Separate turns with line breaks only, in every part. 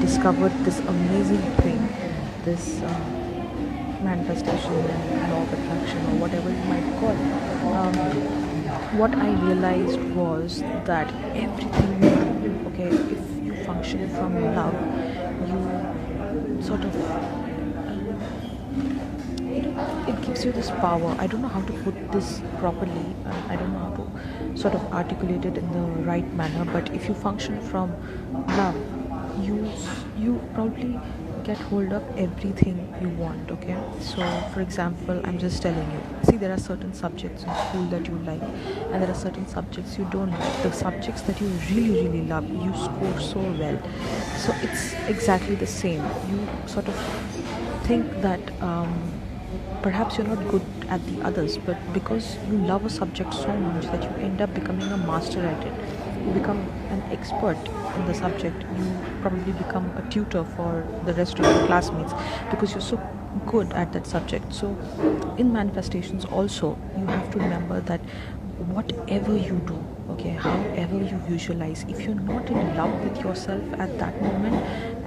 discovered this amazing thing, this manifestation and law of attraction, or whatever you might call. What I realized was that everything you do, okay, if you function from love, you sort of, it gives you this power. I don't know how to put this properly. I don't know how to sort of articulate it in the right manner. But if you function from love, you probably get hold of everything you want. Okay, so for example, I'm just telling you. See, there are certain subjects in school that you like, and there are certain subjects you don't like. The subjects that you really love, you score so well. So it's exactly the same. You sort of think that perhaps you're not good at the others, but because you love a subject so much that you end up becoming a master at it, you become an expert in the subject, you probably become a tutor for the rest of your classmates because you're so good at that subject. So in manifestations also, you have to remember that whatever you do, okay, however you visualize, if you're not in love with yourself at that moment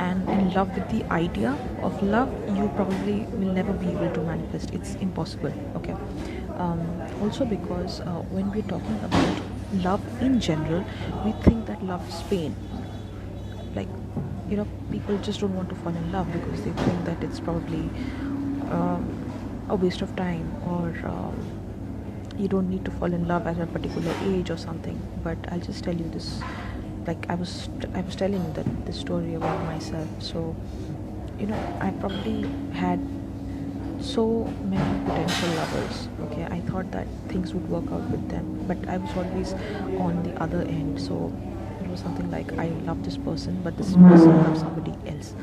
and in love with the idea of love, you probably will never be able to manifest. It's impossible. Okay. Also because when we're talking about love in general, we think that love is pain. Like, people just don't want to fall in love because they think that it's probably um, a waste of time, or you don't need to fall in love at a particular age or something. But I'll just tell you this, like I was telling you that this story about myself. So I probably had so many potential lovers. Okay, I thought that things would work out with them, but I was always on the other end. So it was something like, I love this person, but this person loves somebody else.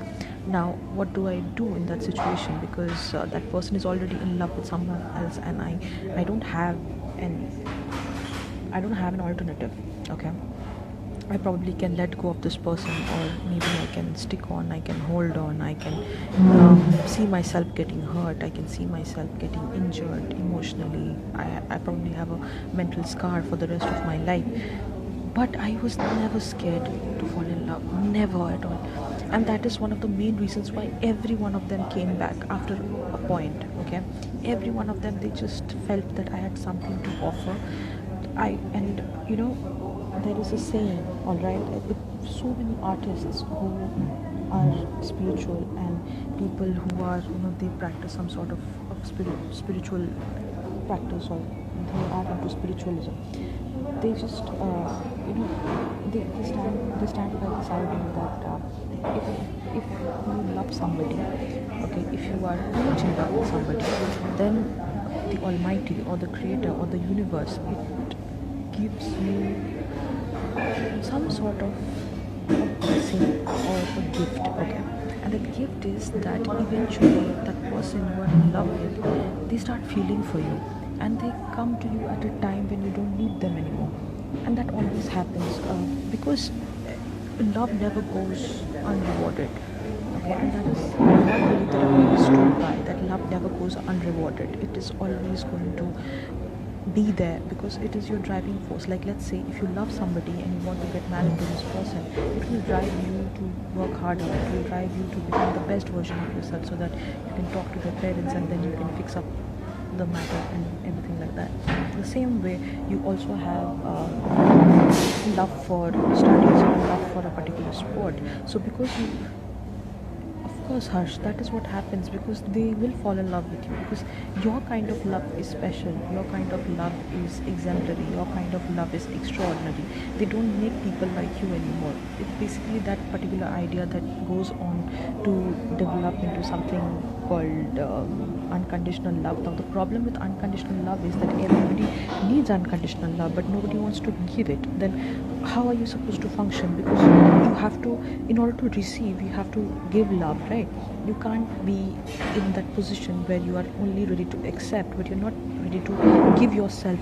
Now what do I do in that situation? Because that person is already in love with someone else, and I don't have an I don't have an alternative. Okay, I probably can let go of this person, or maybe I can stick on, I can hold on, I can see myself getting hurt, I can see myself getting injured emotionally. I probably have a mental scar for the rest of my life. But I was never scared to fall in love, never at all. And that is one of the main reasons why every one of them came back after a point. Okay, every one of them, they just felt that I had something to offer. And there is a saying, all right, with so many artists who are spiritual, and people who are, they practice some sort of spiritual practice, or they are into spiritualism. They just they stand by this idea that if you love somebody, okay, if you are too much in love with somebody, then the Almighty, or the Creator, or the universe, it gives you some sort of a blessing or a gift. Okay, and the gift is that eventually that person you are in love with, they start feeling for you, and they come to you at a time when you don't need them anymore. And that always happens because love never goes unrewarded. Okay, and that is one belief that I've always stood by, that love never goes unrewarded. It is always going to be there because it is your driving force. Like, let's say if you love somebody and you want to get married to this person, it will drive you to work harder, it will drive you to become the best version of yourself, so that you can talk to their parents and then you can fix up the matter and everything like that. The same way, you also have love for studies or love for a particular sport. So because you, of course, Harsh, that is what happens, because they will fall in love with you, because your kind of love is special, your kind of love is exemplary, your kind of love is extraordinary. They don't make people like you anymore. It's basically that particular idea that goes on to develop into something called unconditional love. Now, the problem with unconditional love is that everybody needs unconditional love, but nobody wants to give it. Then how are you supposed to function? Because you have to, in order to receive, you have to give love, right? You can't be in that position where you are only ready to accept, but you're not ready to give yourself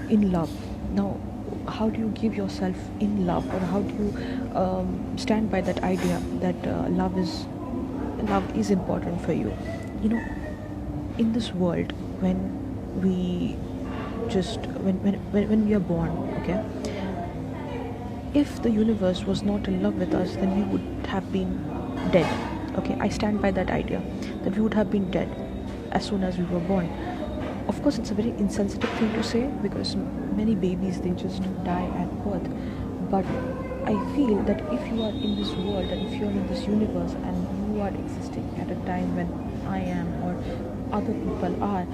in love. Now, how do you give yourself in love, or how do you stand by that idea that love is important for you? You know, in this world, when we just when we are born, okay, if the universe was not in love with us, then we would have been dead. Okay, I stand by that idea that we would have been dead as soon as we were born. Of course, it's a very insensitive thing to say because many babies they just die at birth. But I feel that if you are in this world and if you are in this universe and you are existing at a time when I am or other people are,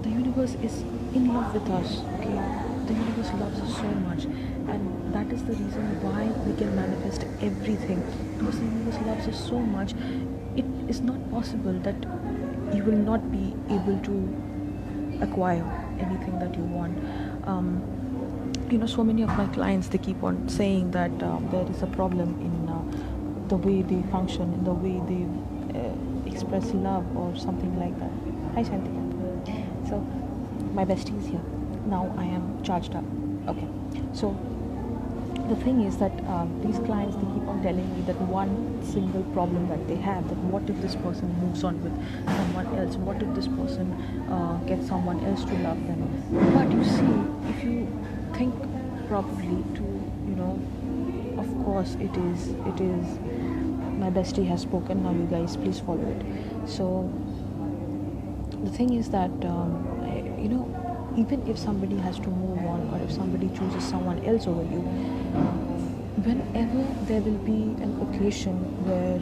the universe is in love with us. Okay, the universe loves us so much, and that is the reason why we can manifest everything, because the universe loves us so much. It is not possible that you will not be able to acquire anything that you want. So many of my clients they keep on saying that there is a problem in the way they function, in the way they express love or something like that. Hi Shanti. So my bestie is here. Now I am charged up. Okay. So the thing is that these clients they keep on telling me that one single problem that they have, that what if this person moves on with someone else, what if this person gets someone else to love them. But you see, if you think properly to, of course it is my bestie has spoken. Now you guys please follow it. So the thing is that even if somebody has to move on, or if somebody chooses someone else over you, whenever there will be an occasion where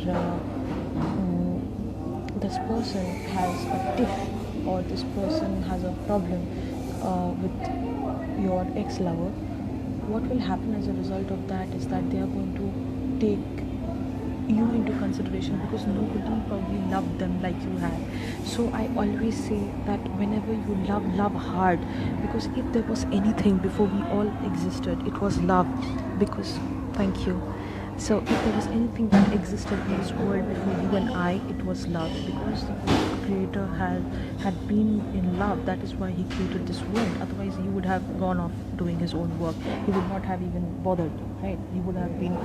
this person has a tiff or this person has a problem with your ex-lover, what will happen as a result of that is that they are going to take you into consideration, because nobody probably loved them like you have. So I always say that whenever you love hard, because if there was anything before we all existed, it was love. Because thank you. So if there was anything that existed in this world before you and I, it was love. Because the creator had been in love, that is why he created this world. Otherwise he would have gone off doing his own work. He would not have even bothered, right? He would have been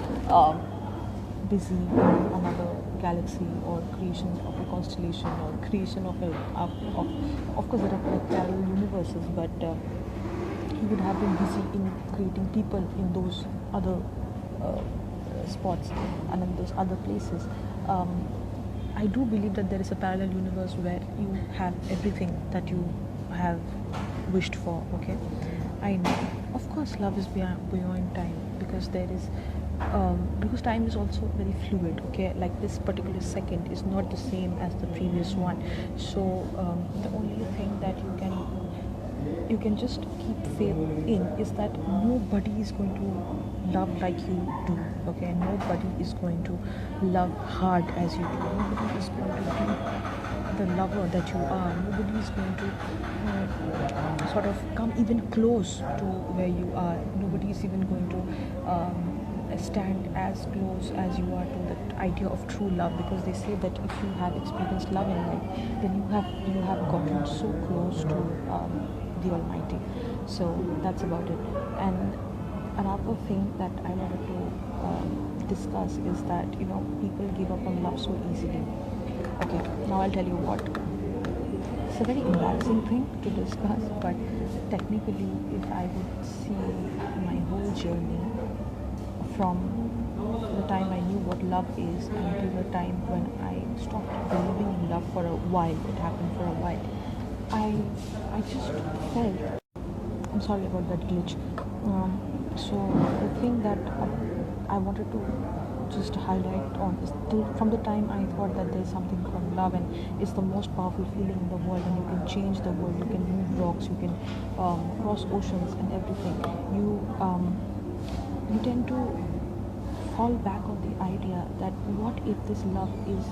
busy in another galaxy, or creation of a constellation, or creation of course there are like parallel universes, but he would have been busy in creating people in those other spots and in those other places. I do believe that there is a parallel universe where you have everything that you have wished for. Okay, I know. Of course, love is beyond time, because there is because time is also very fluid. Okay, like this particular second is not the same as the previous one. So the only thing that you can just keep faith in is that nobody is going to love like you do. Okay, nobody is going to love hard as you do. Nobody is going to be the lover that you are. Nobody is going to sort of come even close to where you are. Nobody is even going to stand as close as you are to that idea of true love, because they say that if you have experienced love in life, then you have gotten so close to the Almighty. So that's about it. And another thing that I wanted to discuss is that people give up on love so easily. Okay, now I'll tell you what. It's a very embarrassing thing to discuss, but technically, if I would see my whole journey from the time I knew what love is until the time when I stopped believing in love for a while, it happened for a while, I just felt, I'm sorry about that glitch. So the thing that I wanted to just highlight on is from the time I thought that there's something called love, and it's the most powerful feeling in the world, and you can change the world, you can move rocks, you can cross oceans and everything. You tend to fall back on the idea that what if this love is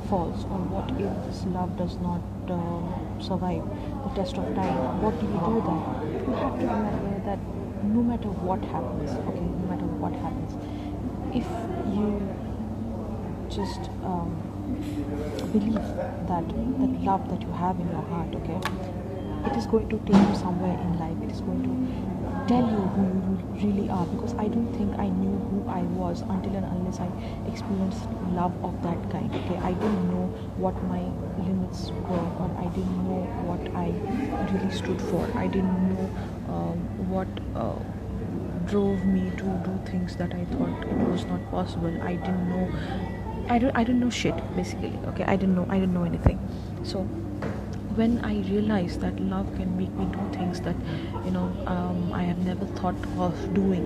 false, or what if this love does not survive the test of time. What do you do then? You have to remember that no matter what happens, okay, no matter what happens, if you just believe that love that you have in your heart, okay, it is going to take you somewhere in life. It is going to tell you who you really are, because I don't think I knew who I was until and unless I experienced love of that kind. Okay, I didn't know what my limits were, or I didn't know what I really stood for. I didn't know what drove me to do things that I thought it was not possible. I didn't know. I didn't know shit, basically. Okay, I didn't know anything. So when I realized that love can make me do things that I have never thought of doing,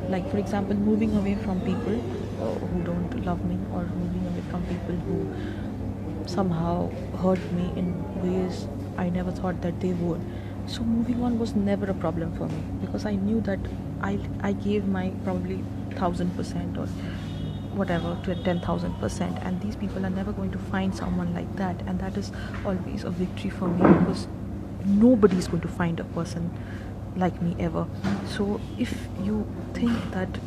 like for example moving away from people who don't love me, or moving away from people who somehow hurt me in ways I never thought that they would. So moving on was never a problem for me, because I knew that I gave my probably 1,000% or whatever to 10,000%, and these people are never going to find someone like that, and that is always a victory for me, because nobody is going to find a person like me ever. So if you think that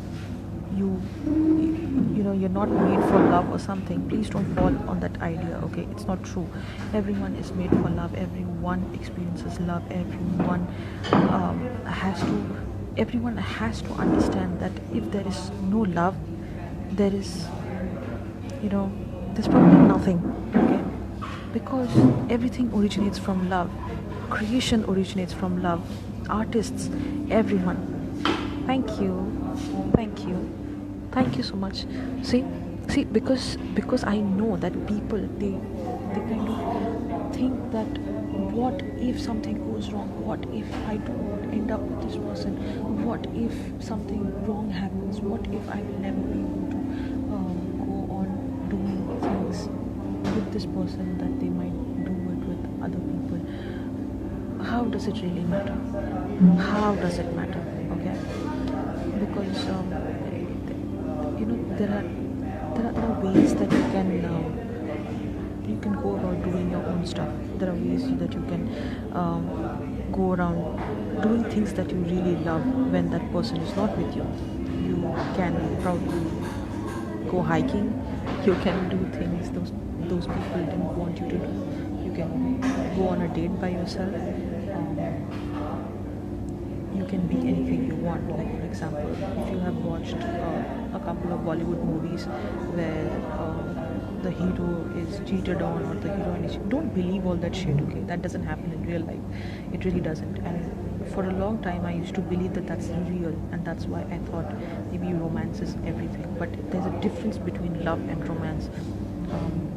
you're not made for love or something, please don't fall on that idea. Okay, it's not true. Everyone is made for love. Everyone experiences love. Everyone has to understand that if there is no love, there is there's probably nothing. Okay, because everything originates from love. Creation originates from love. Artists, everyone. Thank you, thank you so much. See, because I know that people, they kind of think that, what if something goes wrong, what if I don't end up with this person, what if something wrong happens, what if I will never be able to go on doing things with this person that they might do it with other people. How does it really matter? How does it matter? Okay, because there are ways that you can go about doing your own stuff. There are ways that you can go around doing things that you really love when that person is not with you. You can probably go hiking. You can do things those people didn't want you to do. You can go on a date by yourself. You can be anything you want. Like for example, if you have watched a couple of Bollywood movies where the hero is cheated on, or the heroine is, don't believe all that shit. Okay, that doesn't happen in real life. It really doesn't. And for a long time I used to believe that that's real, and that's why I thought maybe romance is everything. But there's a difference between love and romance,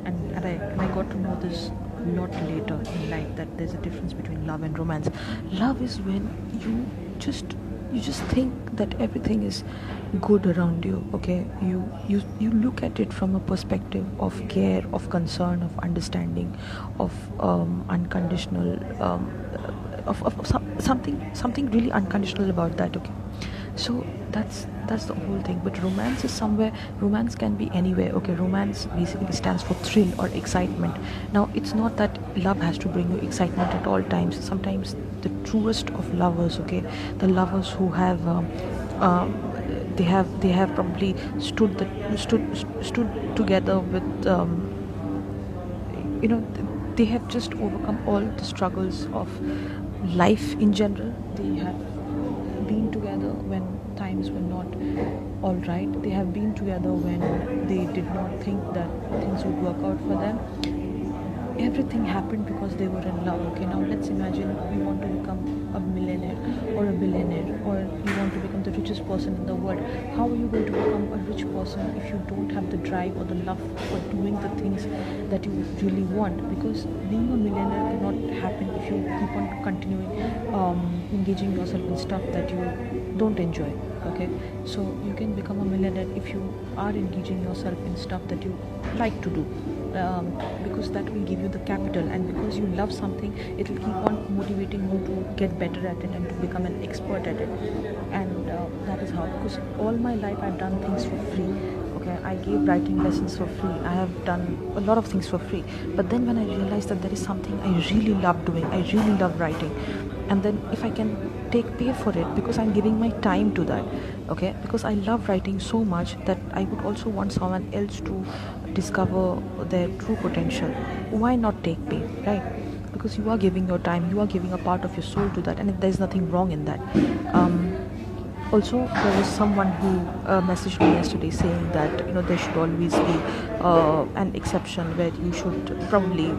and I got to know this a lot later in life, that there's a difference between love and romance. Love is when you just think that everything is good around you. Okay, you look at it from a perspective of care, of concern, of understanding, of unconditional something really unconditional about that. Okay, so that's the whole thing. But romance is somewhere, romance can be anywhere. Okay, romance basically stands for thrill or excitement. Now it's not that love has to bring you excitement at all times. Sometimes the truest of lovers, okay, the lovers who have they have probably stood together with they have just overcome all the struggles of life in general. They have been together when times were not all right. They have been together when they did not think that things would work out for them. Everything happened because they were in love. Okay, now let's imagine you want to become a millionaire or a billionaire, or you want to become the richest person in the world. How are you going to become a rich person if you don't have the drive or the love for doing the things that you really want? Because being a millionaire cannot happen if you keep on continuing engaging yourself in stuff that you don't enjoy. Okay, so you can become a millionaire if you are engaging yourself in stuff that you like to do. Because that will give you the capital, and because you love something, it will keep on motivating you to get better at it and to become an expert at it. And that is how, because all my life I've done things for free. Okay, I gave writing lessons for free. I have done a lot of things for free. But then when I realized that there is something I really love doing, I really love writing, and then if I can take pay for it, because I'm giving my time to that. Okay, because I love writing so much that I would also want someone else to discover their true potential. Why not take pay, right? Because you are giving your time, you are giving a part of your soul to that, and there's nothing wrong in that. Also, there was someone who messaged me yesterday saying that there should always be an exception where you should probably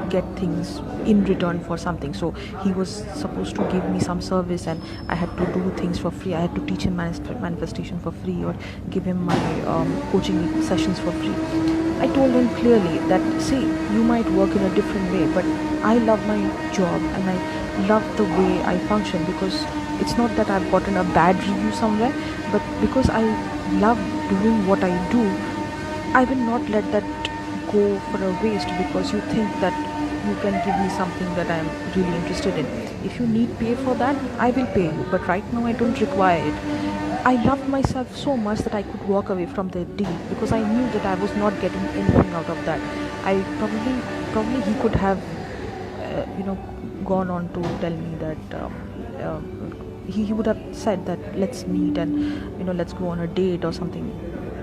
get things in return for something. So he was supposed to give me some service, and I had to do things for free. I had to teach him manifestation for free, or give him my coaching sessions for free. I told him clearly that, see, you might work in a different way, but I love my job and I love the way I function, because it's not that I've gotten a bad review somewhere, but because I love doing what I do, I will not let that go for a waste because you think that you can give me something that I'm really interested in. If you need pay for that, I will pay you, but right now I don't require it. I loved myself so much that I could walk away from the deal because I knew that I was not getting anything out of that. I probably he could have, gone on to tell me that he would have said that let's meet and let's go on a date or something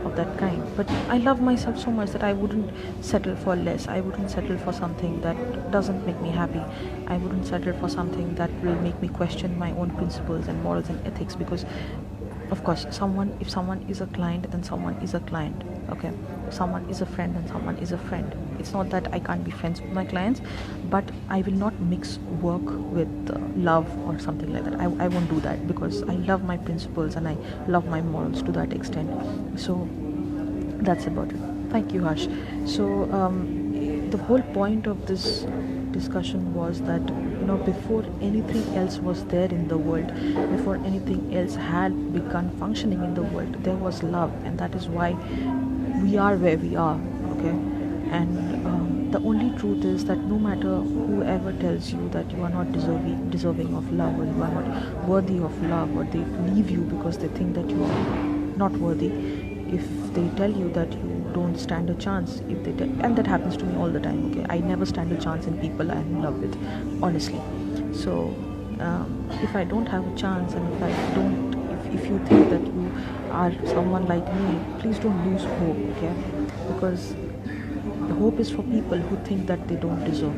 of that kind. But I love myself so much that I wouldn't settle for less. I wouldn't settle for something that doesn't make me happy. I wouldn't settle for something that will make me question my own principles and morals and ethics, because of course if someone is a client, then someone is a client. Okay, if someone is a friend, then someone is a friend. It's not that I can't be friends with my clients, but I will not mix work with love or something like that. I won't do that, because I love my principles and I love my morals to that extent. So that's about it. Thank you, Harsh. So the whole point of this discussion was that before anything else was there in the world, before anything else had begun functioning in the world, there was love, and that is why we are where we are. Okay, and the only truth is that no matter whoever tells you that you are not deserving of love, or you are not worthy of love, or they leave you because they think that you are not worthy, if they tell you that you don't stand a chance, if they and that happens to me all the time. Okay, I never stand a chance in people I'm in love with, honestly. So if I don't have a chance, and if I don't if you think that you are someone like me, please don't lose hope. Okay, because the hope is for people who think that they don't deserve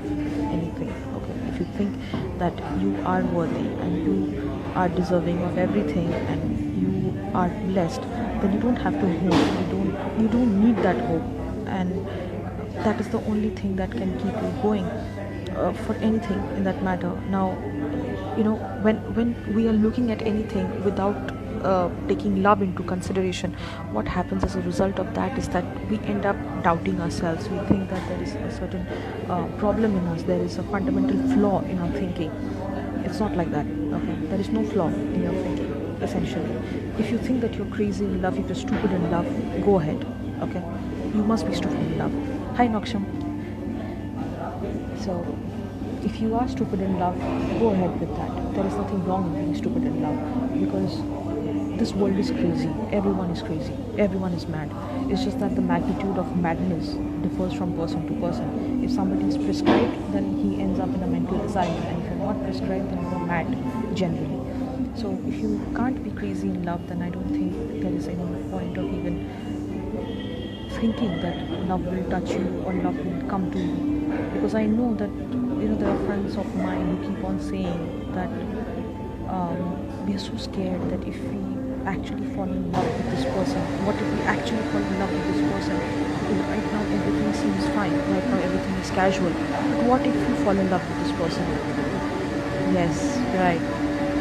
anything. Okay, if you think that you are worthy and you are deserving of everything and you are blessed, then you don't have to hope. You don't need that hope, and that is the only thing that can keep you going for anything in that matter. Now, when we are looking at anything without taking love into consideration, what happens as a result of that is that we end up doubting ourselves. We think that there is a certain problem in us. There is a fundamental flaw in our thinking. It's not like that. Okay, there is no flaw in your thinking. Essentially, if you think that you're crazy in love, if you're stupid in love, go ahead. Okay, you must be stupid in love. Hi, Naksham. So if you are stupid in love, go ahead with that. There is nothing wrong in being stupid in love, because this world is crazy. Everyone is crazy. Everyone is mad. It's just that the magnitude of madness differs from person to person. If somebody is prescribed, then he ends up in a mental asylum, and if you're not prescribed, then you're mad generally. So if you can't be crazy in love, then I don't think there is any point of even thinking that love will touch you or love will come to you. Because I know that there are friends of mine who keep on saying that we are so scared that if we actually fall in love with this person, what if we actually fall in love with this person? Because right now everything seems fine, right now everything is casual, but what if you fall in love with this person? Yes, right.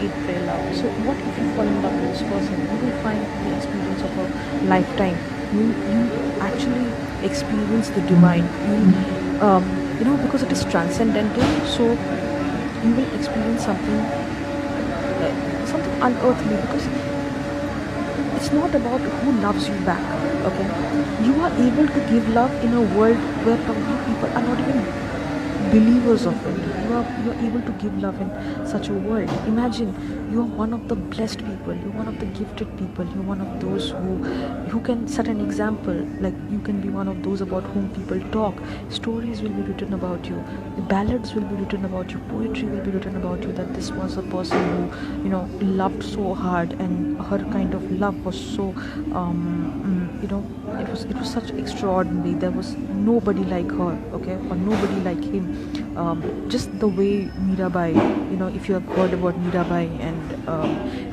Eat, pray, love. So what if you fall in love with this person? You will find the experience of a lifetime. You actually experience the divine. Because it is transcendental. So you will experience something unearthly, because it's not about who loves you back. Okay, you are able to give love in a world where probably people are not even believers of it. You're able to give love in such a world. Imagine you're one of the blessed people, you're one of the gifted people, you're one of those who can set an example. Like, you can be one of those about whom people talk. Stories will be written about you, the ballads will be written about you, poetry will be written about you, that this was a person who loved so hard, and her kind of love was so it was such extraordinary. There was nobody like her, okay, or nobody like him just the way Mirabai, if you have heard about Mirabai and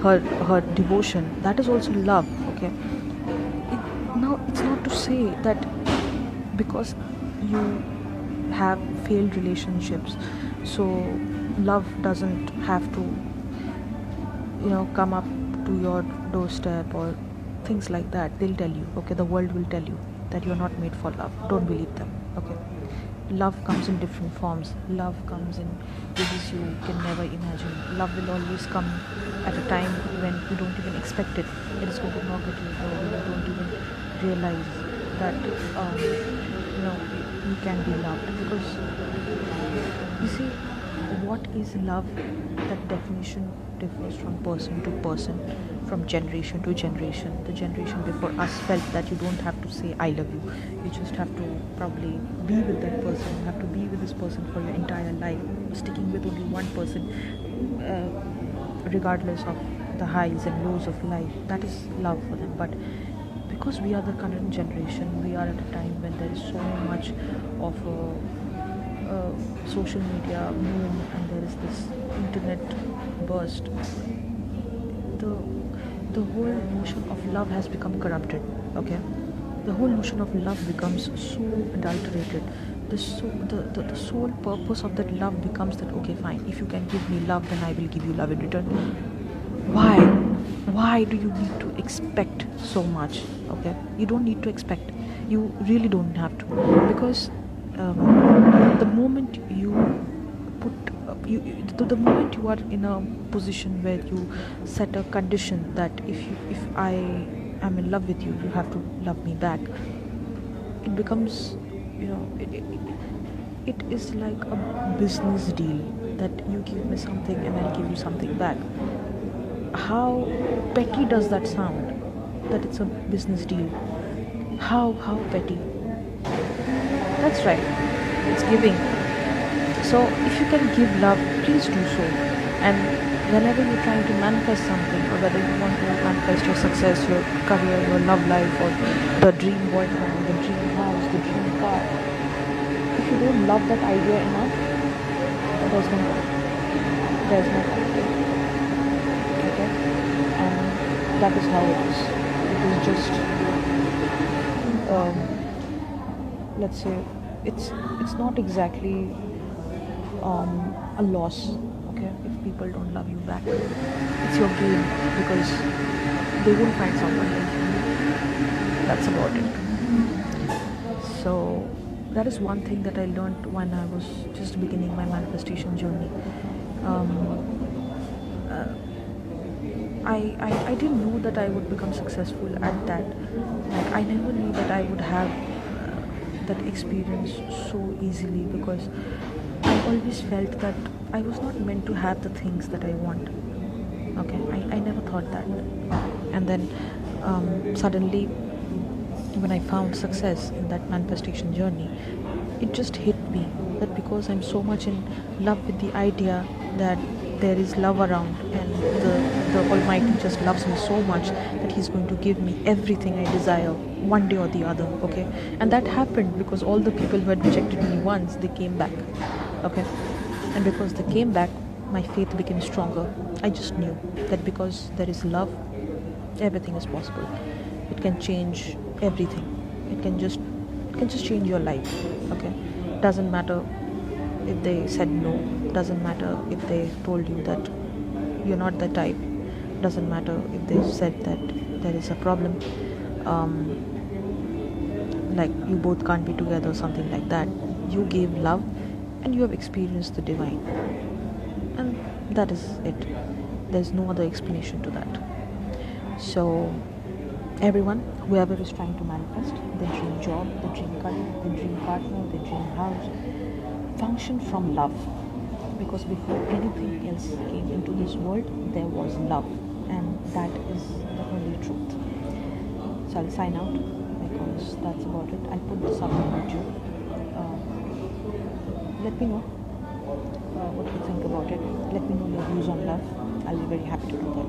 her devotion, that is also love. Okay, now it's not to say that because you have failed relationships, so love doesn't have to come up to your doorstep or things like that. They'll tell you, okay, the world will tell you that you're not made for love. Don't believe them. Okay, love comes in different forms. Love comes in ways you can never imagine. Love will always come at a time when you don't even expect it. It is going to knock at your door when you don't even realize that you can be loved. Because you see, what is love? That definition differs from person to person, from generation to generation. The generation before us felt that you don't have to say I love you. You just have to probably be with that person. You have to be with this person for your entire life, sticking with only one person, regardless of the highs and lows of life. That is love for them. But because we are the current generation, we are at a time when there is so much of social media boom, and there is this internet burst. The whole notion of love has become corrupted. Okay, the whole notion of love becomes so adulterated. The sole purpose of that love becomes that, okay, fine, if you can give me love, then I will give you love in return. Why do you need to expect so much? Okay, you don't need to expect. You really don't have to, because the moment you the moment you are in a position where you set a condition that if I am in love with you, you have to love me back, it becomes, it is like a business deal, that you give me something and I'll give you something back. How petty does that sound? That it's a business deal. How petty? That's right. It's giving. So if you can give love, please do so. And whenever you're trying to manifest something, or whether you want to manifest your success, your career, your love life, or the dream boyfriend, the dream house, the dream car, if you don't love that idea enough, there's no okay? And that is how it is. It is just let's say it's not exactly a loss, okay, if people don't love you back. It's your gain, because they won't find someone like you. That's about it. So that is one thing that I learned when I was just beginning my manifestation journey. I didn't know that I would become successful at that. Like, I never knew that I would have that experience so easily, because I always felt that I was not meant to have the things that I want. Okay, I never thought that. And then suddenly, when I found success in that manifestation journey, it just hit me that because I'm so much in love with the idea that there is love around, and the Almighty just loves me so much that He's going to give me everything I desire one day or the other. Okay, and that happened because all the people who had rejected me once, they came back. Okay, and because they came back, my faith became stronger. I just knew that because there is love, everything is possible. It can change everything. It can just change your life. Okay, doesn't matter if they said no, doesn't matter if they told you that you're not the type, doesn't matter if they said that there is a problem, like you both can't be together or something like that. You gave love and you have experienced the divine, and that is it. There's no other explanation to that. So everyone, whoever is trying to manifest the dream job, the dream career, the dream partner, the dream house, function from love, because before anything else came into this world, there was love, and that is the only truth. So I'll sign out, because that's about it. I'll put this up on YouTube. Let me know what you think about it. Let me know your views on love. I'll be very happy to do that.